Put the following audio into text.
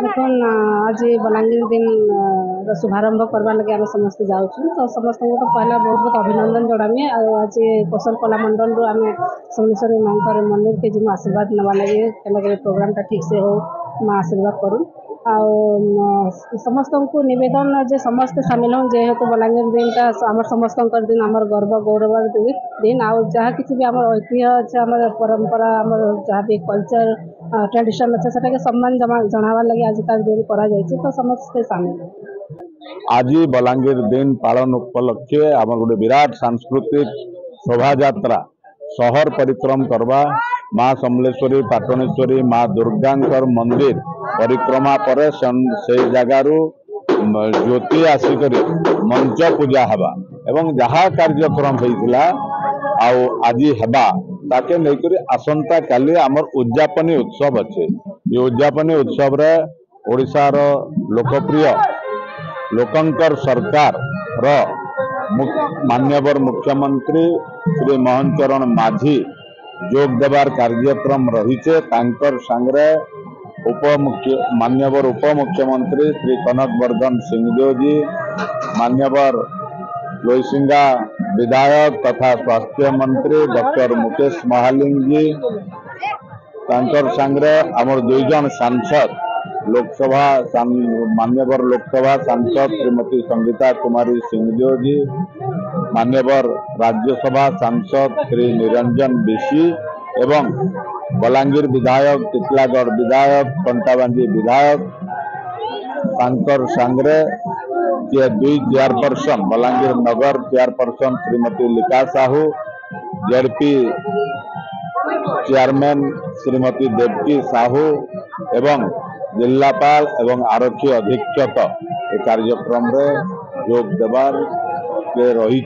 देखन आज बलांगीर दिन शुभारंभ करवा लगे आम समस्ते जाऊँ तो समस्त तो पहला बहुत बहुत अभिनंदन जनामी। आज कौशल कला मंडल आम सोमेश्वरी माँ मंदिर के जो आशीर्वाद नवा लगे प्रोग्राम टा ठीक से हो माँ आशीर्वाद करूँ समस्त को निवेदन जे समस्त सामिल हो जेहेतु बलांगीर दिन टा आम समस्त दिन आम गर्व गौरव दिन आ जहाँ किसी भी आम ऐतिह्य अच्छे आम परंपरा आम जहाँ भी कल्चर ट्रेडिशन अच्छे से सम्मान जनावर लगे आज का दिन करा तो समस्त सामिल हो। आज बलांगीर दिन पालन उपलक्षे आम गोटे विराट सांस्कृतिक शोभा यात्रा शहर परिक्रम करवा माँ समलेश्वरी पाटनेश्वरी माँ दुर्गांकर मंदिर परिक्रमा पर से जगार ज्योति आसिक मंच पूजा हवा एवं जहाँ कार्यक्रम होता आज हेबा ताके लेकर आसंता काली आमर उद्यापनी उत्सव अच्छे ये उद्यापनी उत्सव रे ओडिशार लोकप्रिय लोकंकर सरकार रो मान्यवर मुख्यमंत्री श्री मोहन चरण माझी जोग देवार कार्यक्रम रही सांगरे मान्यवर उपमुख्यमंत्री श्री कनक वर्धन सिंहदेव जी मान्यवर लोईसिंगा विधायक तथा स्वास्थ्य मंत्री डॉक्टर मुकेश महालिंग जी सांगरे आमर दुईजन सांसद लोकसभा मान्यवर लोकसभा सांसद श्रीमती संगीता कुमारी सिंहदेव जी मान्यवर राज्यसभा सांसद श्री निरंजन बिशी एवं बलांगीर विधायक टिटलागढ़ विधायक कंटाबांजी विधायक सांगरे जे दुई चेयरपर्सन बलांगीर नगर chairperson Shrimati Lika Sahu ZP chairman Shrimati Devaki Sahu एवं जिलापाल एवं आरक्षी अधीक्षक ए कार्यक्रम रे जोग देवार के रही।